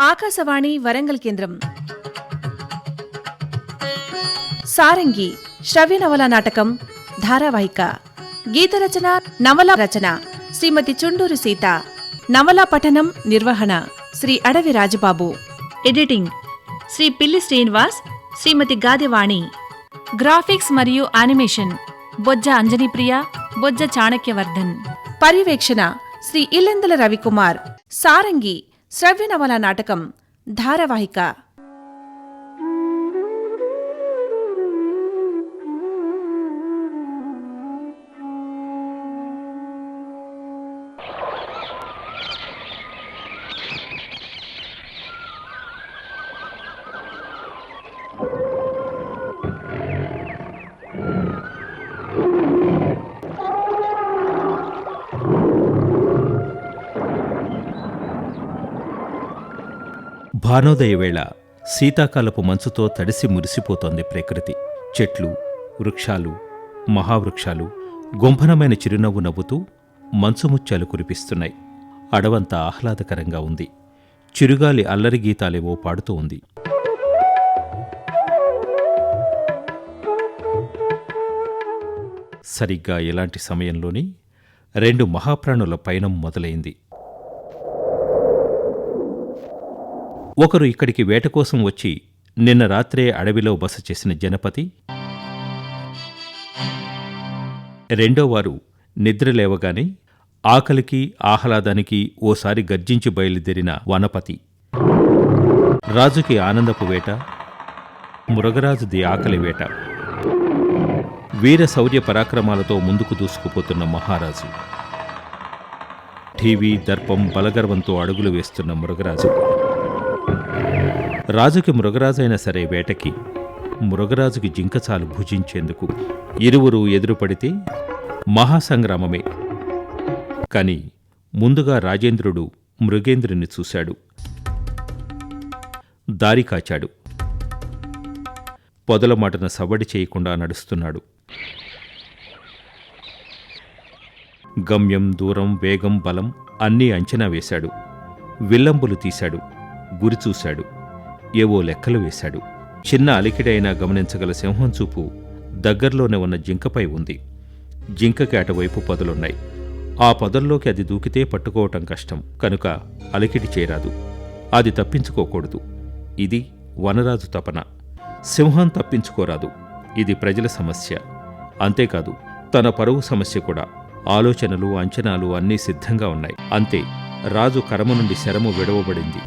ఆకాశవాణి వరంగల్ కేంద్రం. సారంగి శ్రవ్య నవల నాటకం ధారావాహిక. గీత రచన, నవల రచన శ్రీమతి చుండూరు సీత. నవలా పఠనం, నిర్వహణ శ్రీ అడవి రాజబాబు. ఎడిటింగ్ శ్రీ పిల్లి శ్రీనివాస్, శ్రీమతి గాదెవాణి. గ్రాఫిక్స్ మరియు యానిమేషన్ బొజ్జ అంజనీప్రియ, బొజ్జ చాణక్యవర్ధన్. పర్యవేక్షణ శ్రీ ఇల్లెందుల రవికుమార్. సారంగి శ్రవ్య నవల నాటకం ధారావాహిక. భానోదయ వేళ శీతాకాలపు మంచుతో తడిసి మురిసిపోతోంది ప్రకృతి. చెట్లు, వృక్షాలు, మహావృక్షాలు గుంభనమైన చిరునవ్వు నవ్వుతూ మంచుముత్యాలు కురిపిస్తున్నాయి. అడవంతా ఆహ్లాదకరంగా ఉంది. చిరుగాలి అల్లరి గీతాలేవో పాడుతూ ఉంది. సరిగ్గా ఇలాంటి సమయంలోనే రెండు మహాప్రాణుల పయనం మొదలైంది. ఒకరు ఇక్కడికి వేట కోసం వచ్చి నిన్న రాత్రే అడవిలో బస చేసిన జనపతి, రెండోవారు నిద్రలేవగానే ఆకలికి ఆహ్లాదానికి ఓసారి గర్జించి బయలుదేరిన వనపతి. రాజుకి ఆనందపు వేట, మృగరాజుది ఆకలి వేట. వీర శౌర్య పరాక్రమాలతో ముందుకు దూసుకుపోతున్న మహారాజు. ఠీవీ, దర్పం, బలగర్వంతో అడుగులు వేస్తున్న మృగరాజు. రాజుకి మృగరాజైనా సరే వేటకి, మృగరాజుకి జింక చాలు భుజించేందుకు. ఇరువురు ఎదురుపడితే మహాసంగ్రామమే. కాని ముందుగా రాజేంద్రుడు మృగేంద్రుని చూశాడు. దారి కాచాడు. పొదల మాటన సవ్వడి చేయకుండా నడుస్తున్నాడు. గమ్యం, దూరం, వేగం, బలం అన్నీ అంచనా వేశాడు. విల్లంబులు తీశాడు. గురి చూశాడు. ఏవో లెక్కలు వేశాడు. చిన్న అలికిడైనా గమనించగల సింహం చూపు దగ్గర్లోనే ఉన్న జింకపై ఉంది. జింకకి అటువైపు పొదలున్నాయి. ఆ పొదల్లోకి అది దూకితే పట్టుకోవటం కష్టం కనుక అలికిడి చేయరాదు. అది తప్పించుకోకూడదు. ఇది వనరాజు తపన. సింహం తప్పించుకోరాదు. ఇది ప్రజల సమస్య. అంతేకాదు తన పరువు సమస్య కూడా. ఆలోచనలు, అంచనాలు అన్నీ సిద్ధంగా ఉన్నాయి. అంతే, రాజు కరము నుండి శరము విడవబడింది.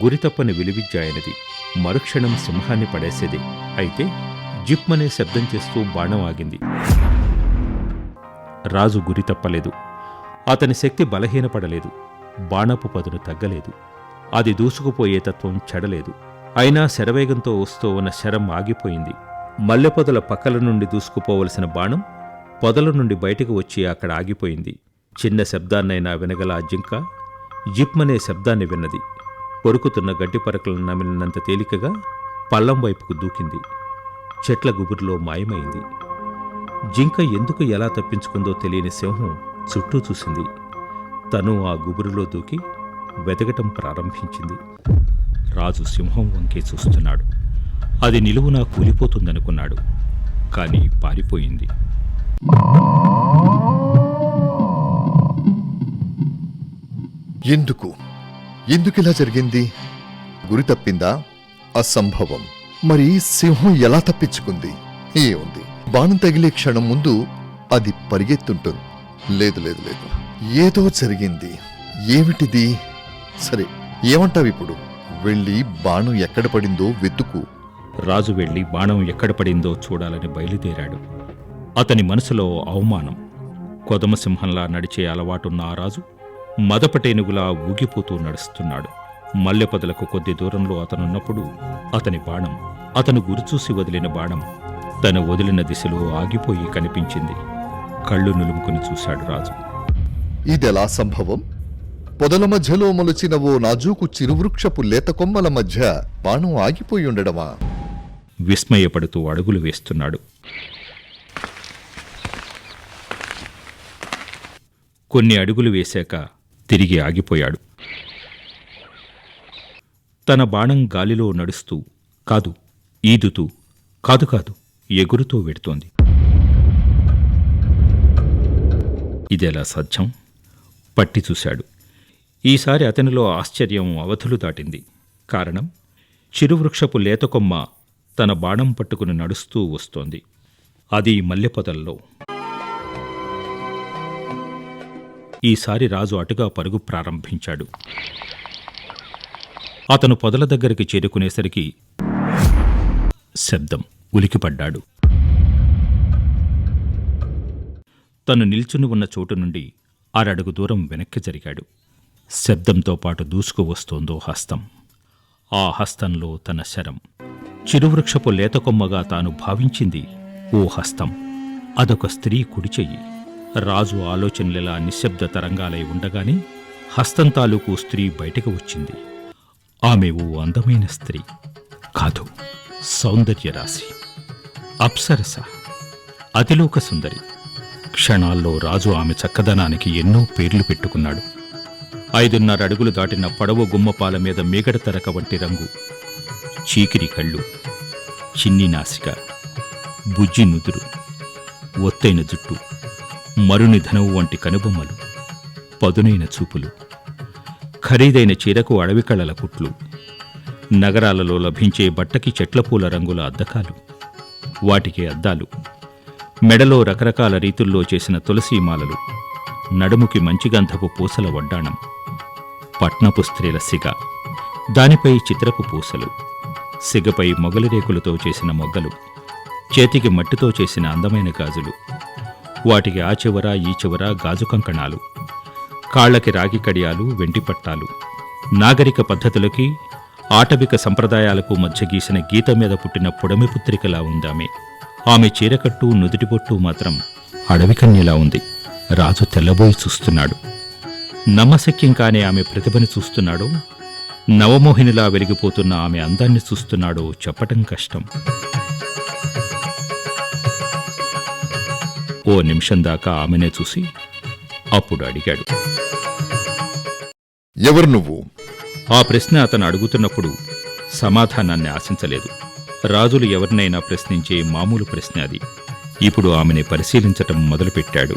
గురితప్పని విలువిద్య ఆయనది. మరుక్షణం సింహాన్ని పడేసేది. అయితే జిప్మనే శబ్దం చేస్తూ బాణం ఆగింది. రాజు గురి తప్పలేదు. అతని శక్తి బలహీనపడలేదు. బాణపు పదును తగ్గలేదు. అది దూసుకుపోయే తత్వం చెడలేదు. అయినా శరవేగంతో వస్తూ ఉన్న శరం ఆగిపోయింది. మల్లెపొదల పక్కల నుండి దూసుకుపోవలసిన బాణం పొదల నుండి బయటకు వచ్చి అక్కడ ఆగిపోయింది. చిన్న శబ్దాన్నైనా వినగల ఆ జింక జిప్మనే శబ్దాన్ని విన్నది. కొరుకుతున్న గడ్డి పరకలను నమిలినంత తేలికగా పల్లం వైపుకు దూకింది. చెట్ల గుబురులో మాయమైంది. జింక ఎందుకు ఎలా తప్పించుకుందో తెలియని సింహం చుట్టూ చూసింది. తను ఆ గుబురులో దూకి వెతకటం ప్రారంభించింది. రాజు సింహం వంకే చూస్తున్నాడు. అది నిలువునా కూలిపోతుందనుకున్నాడు. కానీ పారిపోయింది. ఎందుకిలా జరిగింది? గురి తప్పిందా? అసంభవం. మరి సింహం ఎలా తప్పించుకుంది? ఏముంది, బాణం తగిలే క్షణం ముందు అది పరిగెత్తుంటుంది. లేదు లేదు లేదు, ఏదో జరిగింది. ఏమిటిది? సరే, ఏమంటావిప్పుడు? వెళ్ళి బాణం ఎక్కడ పడిందో వెతుకు. రాజు వెళ్ళి బాణం ఎక్కడ పడిందో చూడాలని బయలుదేరాడు. అతని మనసులో అవమానం. కొదమసింహంలా నడిచే అలవాటున్న ఆ రాజు మదపటేనుగులా ఊగిపోతూ నడుస్తున్నాడు. మల్లెపొదలకు కొద్ది దూరంలో అతనున్నప్పుడు అతని బాణం, అతను గురిచూసి వదిలిన బాణం తను వదిలిన దిశలో ఆగిపోయి కనిపించింది. కళ్ళు నులుముకుని చూశాడు రాజు. ఇదెలా సంభవం? పొదల మధ్యలో మొలిచిన ఓ నాజూకు చిరువృక్షపు లేత కొమ్మల మధ్య బాణం ఆగిపోయి ఉండడమా? విస్మయపడుతూ అడుగులు వేస్తున్నాడు. కొన్ని అడుగులు వేశాక తిరిగి ఆగిపోయాడు. తన బాణం గాలిలో నడుస్తూ, కాదు ఈదుతూ, కాదు ఎగురుతూ వెడుతోంది. ఇదెలా సాధ్యం? పట్టి చూశాడు. ఈసారి అతనిలో ఆశ్చర్యం అవధులు దాటింది. కారణం, చిరువృక్షపు లేతకొమ్మ తన బాణం పట్టుకుని నడుస్తూ వస్తోంది. అది మల్లెపొదల్లో. ఈసారి రాజు అటుగా పరుగు ప్రారంభించాడు. అతను పొదల దగ్గరికి చేరుకునేసరికి శబ్దం. ఉలికిపడ్డాడు. తను నిల్చుని ఉన్న చోటు నుండి అరడుగు దూరం వెనక్కి జరిగాడు. శబ్దంతో పాటు దూసుకు వస్తోందో హస్తం. ఆ హస్తంలో తన శరం. చిరువృక్షపు లేతకొమ్మగా తాను భావించింది ఓ హస్తం. అదొక స్త్రీ కుడిచెయ్యి. రాజు ఆలోచనలెలా నిశ్శబ్ద తరంగాలై ఉండగానే హస్తం తాలూకు స్త్రీ బయటకు వచ్చింది. ఆమె ఓ అందమైన స్త్రీ కాదు, సౌందర్యరాశి, అప్సరస, అతిలోక సుందరి. క్షణాల్లో రాజు ఆమె చక్కదనానికి ఎన్నో పేర్లు పెట్టుకున్నాడు. 5.5 అడుగులు దాటిన పొడవు గుమ్మపాల మీద మీగడ తరక వంటి రంగు, చీకిరి కళ్ళు, చిన్ని నాసిక, బుజ్జి నుదురు, ఒత్తైన జుట్టు, మరుని ధనువు వంటి కనుబొమ్మలు, పదునైన చూపులు, ఖరీదైన చీరకు అడవి కళల కుట్లు, నగరాలలో లభించే బట్టకి చెట్లపూల రంగుల అద్దకాలు, వాటికి అద్దాలు, మెడలో రకరకాల రీతుల్లో చేసిన తులసీమాలలు, నడుముకి మంచిగంధపు పూసల వడ్డాణం, పట్నపు స్త్రీల సిగ, దానిపై చిత్రపు పూసలు, సిగపై మొగలి రేకులతో చేసిన మొగ్గలు, చేతికి మట్టితో చేసిన అందమైన గాజులు, వాటికి ఆ చివర ఈ చివర గాజు కంకణాలు, కాళ్లకి రాగి కడియాలు, వెండి పట్టాలు. నాగరిక పద్ధతులకి ఆటవిక సంప్రదాయాలకు మధ్య గీసిన గీత మీద పుట్టిన పుడమి పుత్రికలా ఉందామె. ఆమె చీరకట్టు, నుదుటిబొట్టు మాత్రం అడవికన్యలా ఉంది. రాజు తెల్లబోయి చూస్తున్నాడు. నమ్మశక్యం కాని ఆమె ప్రతిభని చూస్తున్నాడో, నవమోహినిలా వెలిగిపోతున్న ఆమె అందాన్ని చూస్తున్నాడో చెప్పటం కష్టం. ఓ నిమిషం దాకా ఆమెనే చూసి అప్పుడు అడిగాడు. ఎవరు నువ్వు? ఆ ప్రశ్న అతను అడుగుతున్నప్పుడు సమాధానాన్ని ఆశించలేదు. రాజులు ఎవరినైనా ప్రశ్నించే మామూలు ప్రశ్న అది. ఇప్పుడు ఆమెని పరిశీలించటం మొదలుపెట్టాడు.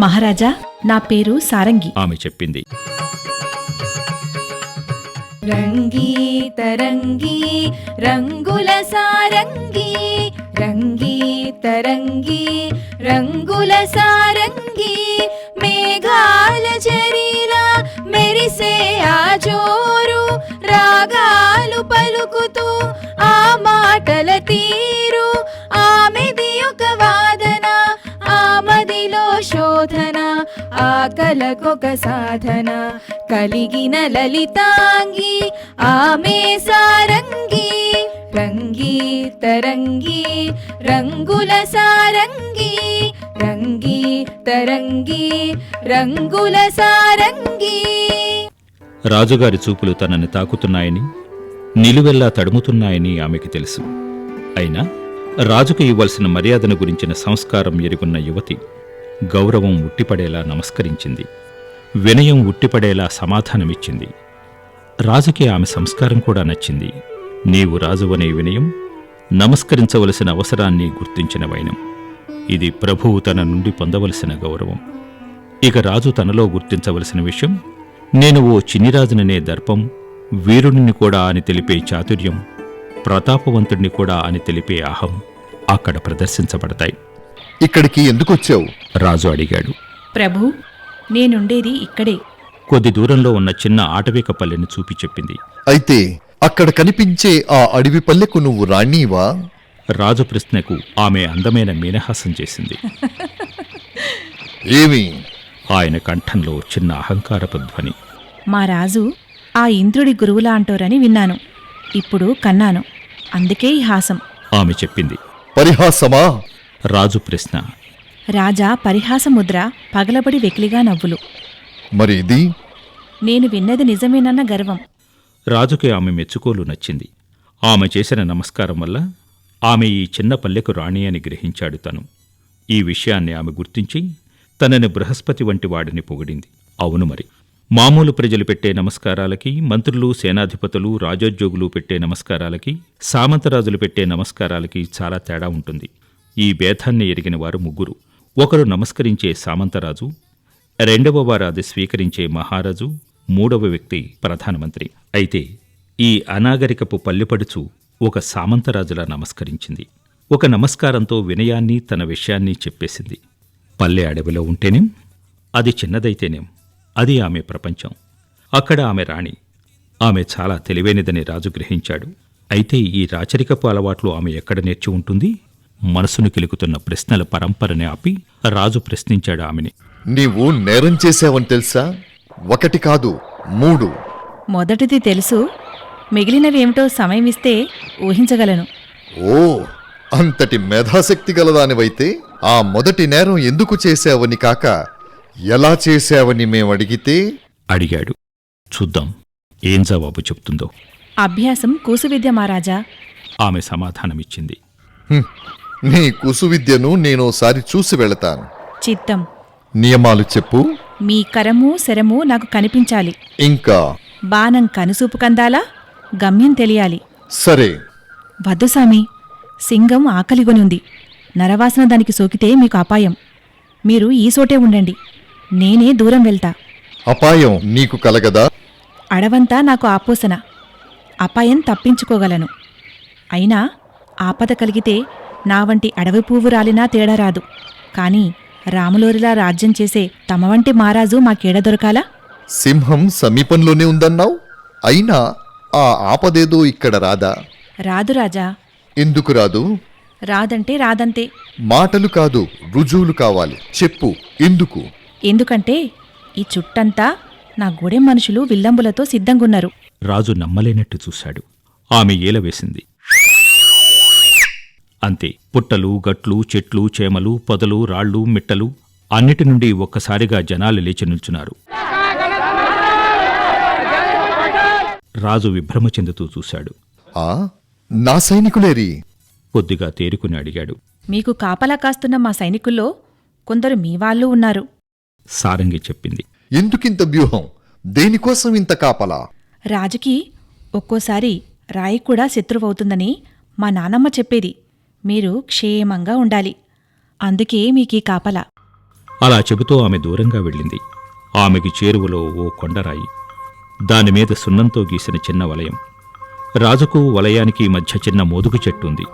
మహారాజా, నా పేరు సారంగి. ఆమె చెప్పింది. రంగీ తరంగీ రంగుల సారంగీ, రంగీ తరంగీ రంగుల సారంగీ, మేఘాల చరీలా మెరిసే ఆ జోరు, రాగాలు పలుకుతూ ఆ మాటల తీరు, ఆమెది ఒక వాదన, ఆమదిలో శోధన, ఆ కలకొక సాధన, కలిగిన లలితాంగి ఆమె సారంగి. రంగీ తరంగీ రంగుల సారంగి, రంగీ తరంగీ రంగుల సారంగి. రాజుగారి చూపులు తనని తాకుతున్నాయని, నిలువెల్లా తడుముతున్నాయని ఆమెకి తెలుసు. అయినా రాజుకు ఇవ్వాల్సిన మర్యాదను గురించిన సంస్కారం ఎరుగున్న యువతి గౌరవం ఉట్టిపడేలా నమస్కరించింది. వినయం ఉట్టిపడేలా సమాధానమిచ్చింది. రాజుకి ఆమె సంస్కారం కూడా నచ్చింది. నీవు రాజువనే వినయం, నమస్కరించవలసిన అవసరాన్ని గుర్తించిన వైనం. ఇది ప్రభువు తన నుండి పొందవలసిన గౌరవం. ఇక రాజు తనలో గుర్తించవలసిన విషయం, నేను ఓ చిన్నిరాజుననే దర్పం, వీరుడిని కూడా అని తెలిపే చాతుర్యం, ప్రతాపవంతుడిని కూడా అని తెలిపే అహం అక్కడ ప్రదర్శించబడతాయి. ఇక్కడికి ఎందుకొచ్చావు? రాజు అడిగాడు. ప్రభు, నేనుండేది ఇక్కడే. కొద్ది దూరంలో ఉన్న చిన్న ఆటవిక పల్లెని చూపి చెప్పింది. అయితే అక్కడ కనిపించే ఆ అడవి పల్లెకు నువ్వు రాణీవా? రాజు ప్రశ్నకు ఆమె అందమైన మీనహాసం చేసింది. ఏమి? ఆయన కంఠంలో చిన్న అహంకారపు ధ్వని. మా రాజు ఆ ఇంద్రుడి గురువులా అంటోరని విన్నాను. ఇప్పుడు కన్నాను, అందుకే ఈ హాసం. ఆమె చెప్పింది. పరిహాసమా? రాజు ప్రశ్న. రాజా పరిహాసముద్ర, పగలబడి వెకిలిగా నవ్వులు. మరి ఇది? నేను విన్నది నిజమేనన్న గర్వం. రాజుకి ఆమె మెచ్చుకోలు నచ్చింది. ఆమె చేసిన నమస్కారం వల్ల ఆమె ఈ చిన్న పల్లెకు రాణి అని గ్రహించాడు తను. ఈ విషయాన్ని ఆమె గుర్తించి తనని బృహస్పతి వంటి వాడిని పొగిడింది. అవును మరి, మామూలు ప్రజలు పెట్టే నమస్కారాలకి, మంత్రులు, సేనాధిపతులు, రాజోద్యోగులు పెట్టే నమస్కారాలకి, సామంతరాజులు పెట్టే నమస్కారాలకి చాలా తేడా ఉంటుంది. ఈ భేదాన్ని ఎరిగిన వారు ముగ్గురు. ఒకరు నమస్కరించే సామంతరాజు, రెండవ వారు అది స్వీకరించే మహారాజు, మూడవ వ్యక్తి ప్రధానమంత్రి. అయితే ఈ అనాగరికపు పల్లెపడుచు ఒక సామంతరాజులా నమస్కరించింది. ఒక నమస్కారంతో వినయాన్ని, తన విషయాన్ని చెప్పేసింది. పల్లె అడవిలో ఉంటేనేం, అది చిన్నదైతేనేం, అది ఆమె ప్రపంచం. అక్కడ ఆమె రాణి. ఆమె చాలా తెలివైనదని రాజు గ్రహించాడు. అయితే ఈ రాచరికపు అలవాట్లు ఆమె ఎక్కడ నేర్చి ఉంటుంది? మనసును కిలుకుతున్న ప్రశ్నల పరంపరని ఆపి రాజు ప్రశ్నించాడు ఆమెని. నీవు నేరం చేశావని తెలుసా? 1 కాదు 3. మొదటిది తెలుసు, మిగిలినవేమిటో సమయం ఇస్తే ఊహించగలను. ఓ, అంతటి మేధాశక్తి గలదానివైతే ఆ మొదటి నేరం ఎందుకు చేశావని కాక ఎలా చేశావని మేమడిగితే? అడిగాడు. చూద్దాం ఏం జవాబు చెప్తుందో. అభ్యాసం కూసువిద్య మహారాజా. ఆమె సమాధానమిచ్చింది. నీ కుసువిద్యను నేనోసారి చూసి వెళతాను. చిత్తం. నియమాలు చెప్పు. మీ కరము శరము నాకు కనిపించాలి. ఇంకా బాణం కనుసూపు కందాలా, గమ్యం తెలియాలి. సరే. వద్దు సామి, సింగం ఆకలిగొనుంది. నరవాసన దానికి సోకితే మీకు అపాయం. మీరు ఈ చోటే ఉండండి, నేనే దూరం వెళ్తా. అపాయం నీకు కలగదా? అడవంతా నాకు ఆపోసన. అపాయం తప్పించుకోగలను. అయినా ఆపద కలిగితే నా వంటి అడవి పువ్వు రాలినా తేడా రాదు. కాని రాములోరిలా రాజ్యం చేసే తమ వంటి మహారాజు మాకేడ దొరకాలా? సింహం సమీపంలోనే ఉందన్నావు. అయినా ఆ ఆపదేదో ఇక్కడ రాదా? రాదు రాజా. ఎందుకు రాదు? రాదంటే రాదంతే. మాటలు కాదు, రుజువులు కావాలి. చెప్పు, ఎందుకు? ఎందుకంటే ఈ చుట్టంతా నా గూడెం మనుషులు విల్లంబులతో సిద్ధంగున్నారు. రాజు నమ్మలేనట్టు చూశాడు. ఆమె ఏలవేసింది. అంతే. పుట్టలు, గట్లు, చెట్లు, చేమలు, పొదలు, రాళ్ళు, మిట్టలు అన్నిటి నుండి ఒక్కసారిగా జనాలు లేచి నిల్చున్నారు. రాజు విభ్రమ చెందుతూ చూశాడు. ఆ, నా సైనికులేరి? కొద్దిగా తేరుకుని అడిగాడు. మీకు కాపలా కాస్తున్న మా సైనికుల్లో కొందరు మీ వాళ్ళు ఉన్నారు. సారంగి చెప్పింది. ఎందుకింత వ్యూహం? దేనికోసం ఇంత కాపలా? రాజుకి ఒక్కోసారి రాయి కూడా శత్రువవుతుందని మా నానమ్మ చెప్పేది. మీరు క్షేమంగా ఉండాలి, అందుకే మీకీ కాపలా. అలా చెబుతూ ఆమె దూరంగా వెళ్ళింది. ఆమెకి చేరువలో ఓ కొండరాయి, దానిమీద సున్నంతో గీసిన చిన్న వలయం. రాజుకు వలయానికి మధ్య చిన్న మోదుగు చెట్టుంది.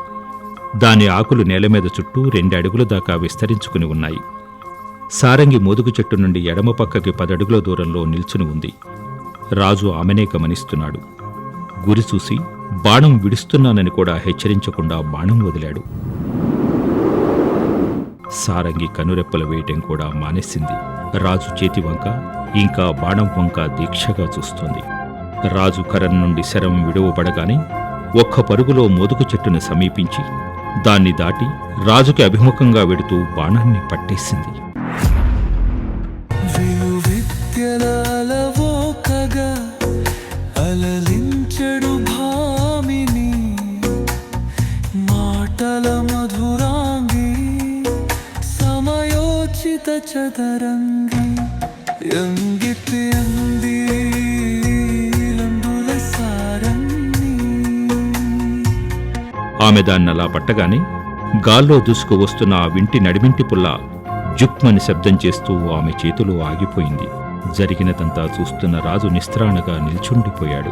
దాని ఆకులు నేలమీద చుట్టూ 2 అడుగుల దాకా విస్తరించుకుని ఉన్నాయి. సారంగి మోదుగు చెట్టు నుండి ఎడమ పక్కకి 10 అడుగుల దూరంలో నిల్చుని ఉంది. రాజు ఆమెనే గమనిస్తున్నాడు. గురి చూసి బాణం విడుస్తున్నానని కూడా హెచ్చరించకుండా బాణం వదిలాడు. సారంగి కనురెప్పలు వేయటం కూడా మానేసింది. రాజు చేతి వంక ఇంకా బాణం వంక దీక్షగా చూస్తోంది. రాజు కరం నుండి శరం విడువబడగానే ఒక్క పరుగులో మోదుగు చెట్టును సమీపించి దాన్ని దాటి రాజుకి అభిముఖంగా వెడుతూ బాణాన్ని పట్టేసింది. అలలించడు భామిని మాటల మధురాంగి సమయోచిత చదరంగి ఎంగితి అంది లంబుల సారంగి. ఆమె దాన్నలా పట్టగానే గాల్లో దూసుకు వస్తున్న ఆ వింటి నడిమింటి పుల్ల జుక్మని శబ్దం చేస్తూ ఆమె చేతిలో ఆగిపోయింది. జరిగినదంతా చూస్తున్న రాజు నిస్త్రాణగా నిల్చుండిపోయాడు.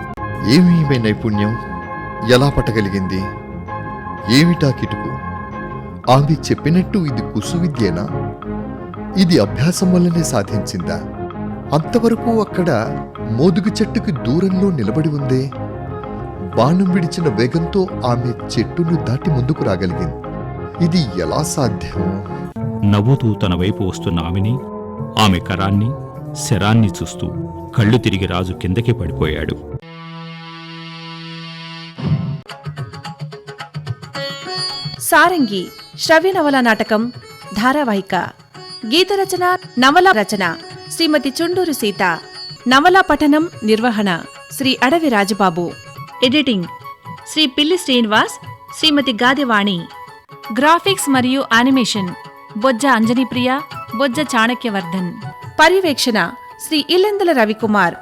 ఏమీ నైపుణ్యం? ఎలా పట్టగలిగింది? ఏమిటా కిటుకు? ఆమె చెప్పినట్టు ఇది కుసువిద్యేనా? ఇది అభ్యాసం వల్లనే సాధించిందా? అంతవరకు అక్కడ మోదుగు చెట్టుకి దూరంలో నిలబడి ఉందే. బాణం విడిచిన వేగంతో ఆమె చెట్టును దాటి ముందుకు రాగలిగింది. ఇది ఎలా సాధ్యం? నవ్వుతూ తన వైపు వస్తున్న ఆమెని, ఆమె కరాన్ని, శరాన్ని చూస్తూ కళ్ళు తిరిగి రాజు కిందకి పడిపోయాడు. సారంగి శ్రవ్య నవల నాటకం ధారావాహిక. గీత రచన, నవల రచన శ్రీమతి చుండూరు సీత. నవల పఠనం, నిర్వహణ శ్రీ అడవి రాజబాబు. ఎడిటింగ్ శ్రీ పిల్లి శ్రీనివాస్, శ్రీమతి గాదివాణి. గ్రాఫిక్స్ మరియు యానిమేషన్ బొజ్జ అంజనీప్రియ, బొజ్జ చాణక్యవర్ధన్. పర్యవేక్షణ శ్రీ ఇల్లెందుల రవికుమార్.